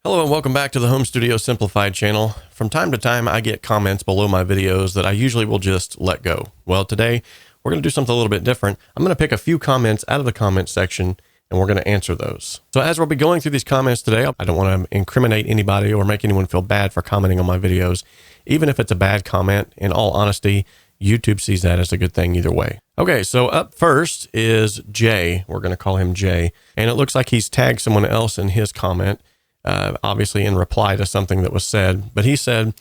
Hello and welcome back to the Home Studio Simplified channel. From time to time, I get comments below my videos that I usually will just let go. Well, today we're going to do something a little bit different. I'm going to pick a few comments out of the comment section and we're going to answer those. So as we'll be going through these comments today, I don't want to incriminate anybody or make anyone feel bad for commenting on my videos. Even if it's a bad comment, in all honesty, YouTube sees that as a good thing either way. Okay, so up first is Jay. We're going to call him Jay. And it looks like he's tagged someone else in his comment. Obviously in reply to something that was said, but he said,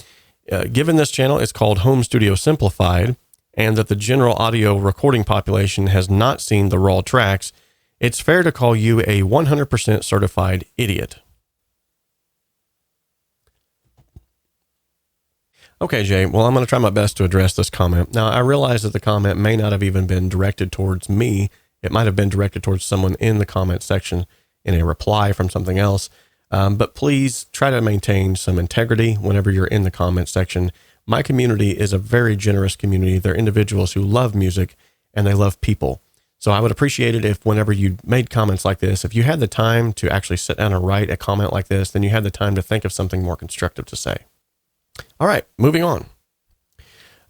given this channel is called Home Studio Simplified and that the general audio recording population has not seen the raw tracks, it's fair to call you a 100% certified idiot. Okay, Jay, well, I'm going to try my best to address this comment. Now, I realize that the comment may not have even been directed towards me. It might have been directed towards someone in the comment section in a reply from something else. But please try to maintain some integrity whenever you're in the comment section. My community is a very generous community. They're individuals who love music and they love people. So I would appreciate it if whenever you made comments like this, if you had the time to actually sit down and write a comment like this, then you had the time to think of something more constructive to say. All right, moving on.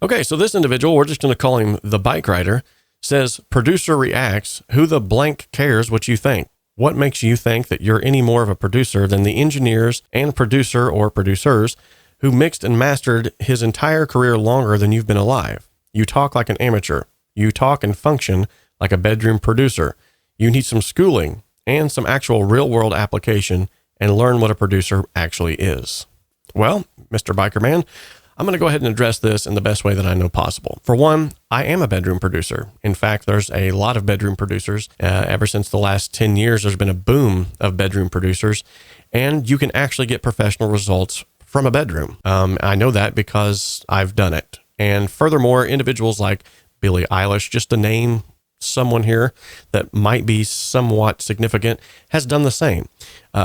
Okay, so this individual, we're just going to call him the bike rider, says, producer reacts, who the blank cares what you think? What makes you think that you're any more of a producer than the engineers and producer or producers who mixed and mastered his entire career longer than you've been alive? You talk like an amateur. You talk and function like a bedroom producer. You need some schooling and some actual real-world application and learn what a producer actually is. Well, Mr. Biker Man, I'm going to go ahead and address this in the best way that I know possible. For one, I am a bedroom producer. In fact, there's a lot of bedroom producers. Ever since the last 10 years, there's been a boom of bedroom producers, and you can actually get professional results from a bedroom. I know that because I've done it. And furthermore, individuals like Billie Eilish, just to name someone here that might be somewhat significant, has done the same.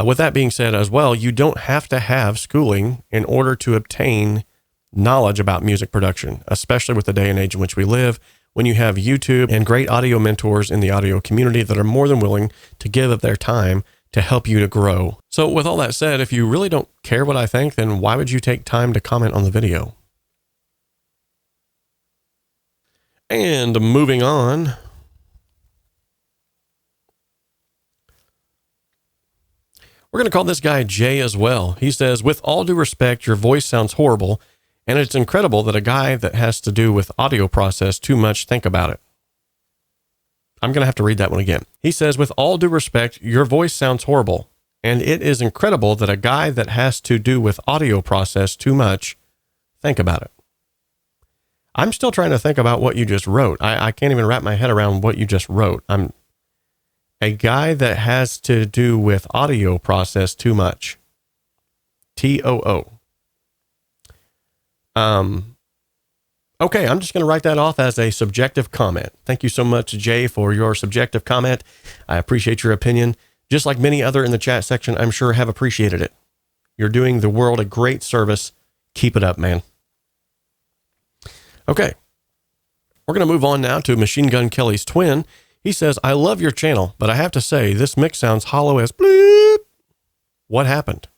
With that being said as well, you don't have to have schooling in order to obtain knowledge about music production, especially with the day and age in which we live, when you have YouTube and great audio mentors in the audio community that are more than willing to give of their time to help you to grow. So with all that said, if you really don't care what I think, then why would you take time to comment on the video? And moving on. We're going to call this guy Jay as well. He says, with all due respect, your voice sounds horrible. And it's incredible that a guy that has to do with audio process too much think about it. I'm going to have to read that one again. He says, with all due respect, your voice sounds horrible. And it is incredible that a guy that has to do with audio process too much think about it. I'm still trying to think about what you just wrote. I can't even wrap my head around what you just wrote. I'm a guy that has to do with audio process too much. TOO. Okay, I'm just going to write that off as a subjective comment. Thank you so much, Jay, for your subjective comment. I appreciate your opinion. Just like many other in the chat section, I'm sure have appreciated it. You're doing the world a great service. Keep it up, man. Okay, we're going to move on now to Machine Gun Kelly's twin. He says, I love your channel, but I have to say this mix sounds hollow as bleep. What happened?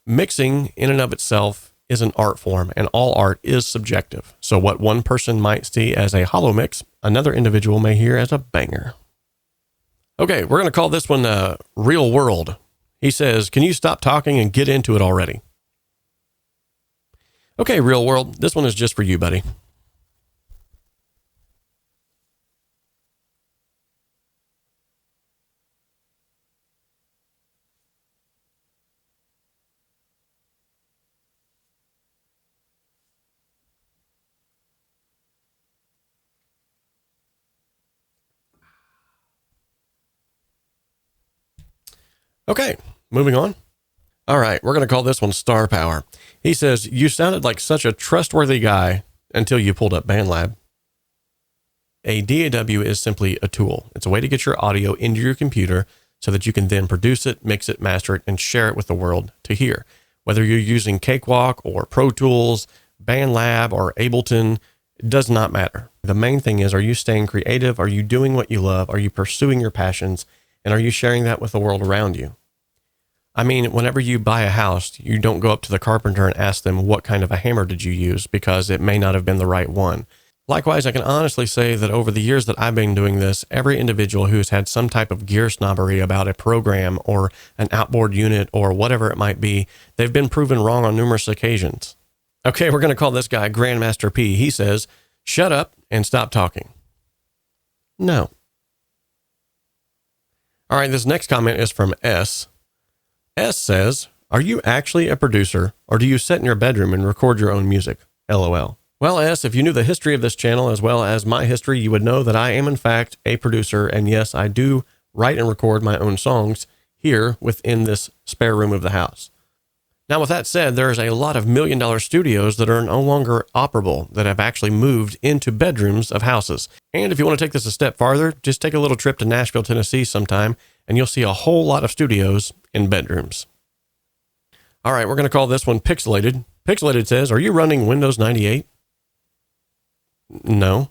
Mixing in and of itself is an art form, and all art is subjective. So what one person might see as a hollow mix, another individual may hear as a banger. Okay, we're going to call this one Real World. He says, can you stop talking and get into it already? Okay, Real World, this one is just for you, buddy. Okay, moving on. All right, we're going to call this one Star Power. He says, you sounded like such a trustworthy guy until you pulled up BandLab. A DAW is simply a tool. It's a way to get your audio into your computer so that you can then produce it, mix it, master it, and share it with the world to hear. Whether you're using Cakewalk or Pro Tools, BandLab or Ableton, it does not matter. The main thing is, are you staying creative? Are you doing what you love? Are you pursuing your passions? And are you sharing that with the world around you? I mean, whenever you buy a house, you don't go up to the carpenter and ask them what kind of a hammer did you use, because it may not have been the right one. Likewise, I can honestly say that over the years that I've been doing this, every individual who's had some type of gear snobbery about a program or an outboard unit or whatever it might be, they've been proven wrong on numerous occasions. Okay, we're going to call this guy Grandmaster P. He says, shut up and stop talking. No. All right, this next comment is from S. S says, are you actually a producer, or do you sit in your bedroom and record your own music? LOL. Well, S, if you knew the history of this channel as well as my history, you would know that I am in fact a producer, and yes, I do write and record my own songs here within this spare room of the house. Now, with that said, there's a lot of million-dollar studios that are no longer operable, that have actually moved into bedrooms of houses. And if you want to take this a step farther, just take a little trip to Nashville, Tennessee sometime, and you'll see a whole lot of studios in bedrooms. All right, we're going to call this one Pixelated. Pixelated says, are you running Windows 98? No.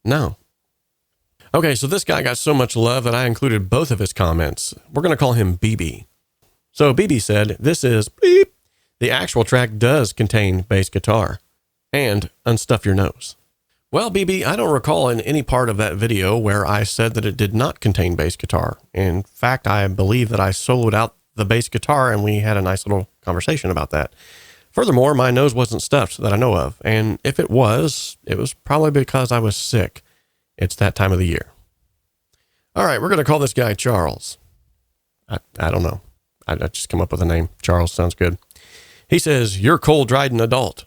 No. Okay, so this guy got so much love that I included both of his comments. We're going to call him BB. So BB said, this is beep. The actual track does contain bass guitar. And unstuff your nose. Well, BB, I don't recall in any part of that video where I said that it did not contain bass guitar. In fact, I believe that I soloed out the bass guitar and we had a nice little conversation about that. Furthermore, my nose wasn't stuffed that I know of. And if it was probably because I was sick. It's that time of the year. All right, we're going to call this guy Charles. I don't know. I just come up with a name. Charles sounds good. He says, you're cold-dryden adult.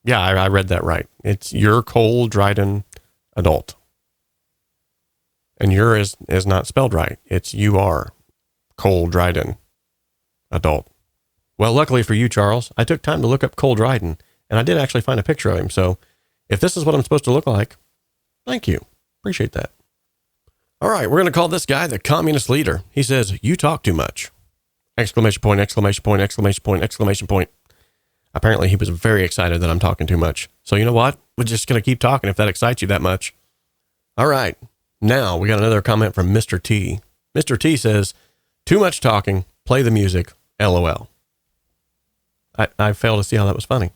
Yeah, I read that right. It's you're cold-dryden adult. And your is not spelled right. It's you are cold-dryden adult. Well, luckily for you, Charles, I took time to look up cold-dryden, and I did actually find a picture of him. So if this is what I'm supposed to look like, thank you. Appreciate that. All right, we're going to call this guy the communist leader. He says, you talk too much. Exclamation point, exclamation point, exclamation point, exclamation point. Apparently, he was very excited that I'm talking too much. So you know what? We're just going to keep talking if that excites you that much. All right. Now, we got another comment from Mr. T. Mr. T says, too much talking, play the music, LOL. I failed to see how that was funny.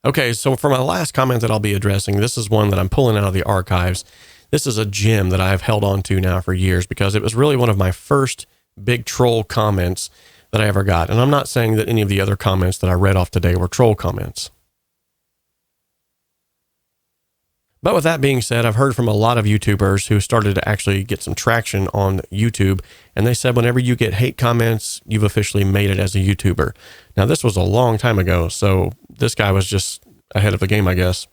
Okay, so for my last comment that I'll be addressing, this is one that I'm pulling out of the archives. This is a gem that I've held on to now for years because it was really one of my first big troll comments that I ever got. And I'm not saying that any of the other comments that I read off today were troll comments. But with that being said, I've heard from a lot of YouTubers who started to actually get some traction on YouTube. And they said, whenever you get hate comments, you've officially made it as a YouTuber. Now, this was a long time ago, so this guy was just ahead of the game, I guess.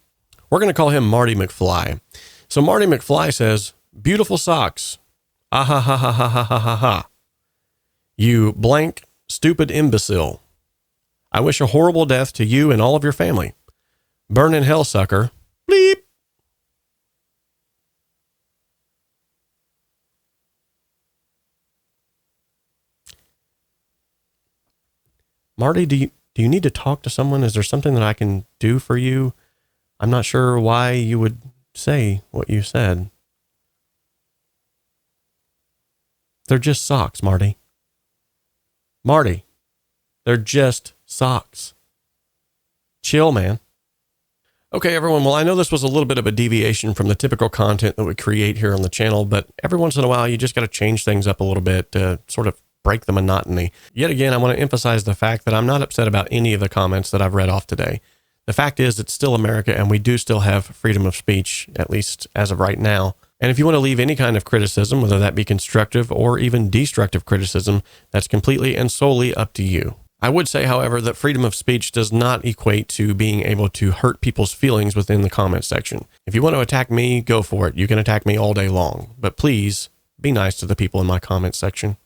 We're going to call him Marty McFly. So Marty McFly says, beautiful socks. Ah ha ha ha ha ha ha ha ha. You blank stupid imbecile. I wish a horrible death to you and all of your family. Burn in hell, sucker. Bleep. Marty, do you need to talk to someone? Is there something that I can do for you? I'm not sure why you would say what you said. They're just socks, Marty. Marty, they're just socks. Chill, man. Okay, everyone. Well, I know this was a little bit of a deviation from the typical content that we create here on the channel, but every once in a while, you just got to change things up a little bit to sort of break the monotony. Yet again, I want to emphasize the fact that I'm not upset about any of the comments that I've read off today. The fact is, it's still America, and we do still have freedom of speech, at least as of right now. And if you want to leave any kind of criticism, whether that be constructive or even destructive criticism, that's completely and solely up to you. I would say, however, that freedom of speech does not equate to being able to hurt people's feelings within the comment section. If you want to attack me, go for it. You can attack me all day long, but please be nice to the people in my comment section.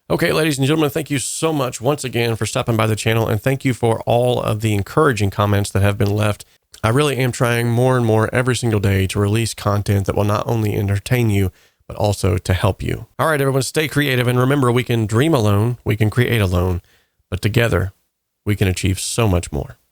Okay, ladies and gentlemen, thank you so much once again for stopping by the channel, and thank you for all of the encouraging comments that have been left. I really am trying more and more every single day to release content that will not only entertain you, but also to help you. All right, everyone, stay creative. And remember, we can dream alone, we can create alone, but together we can achieve so much more.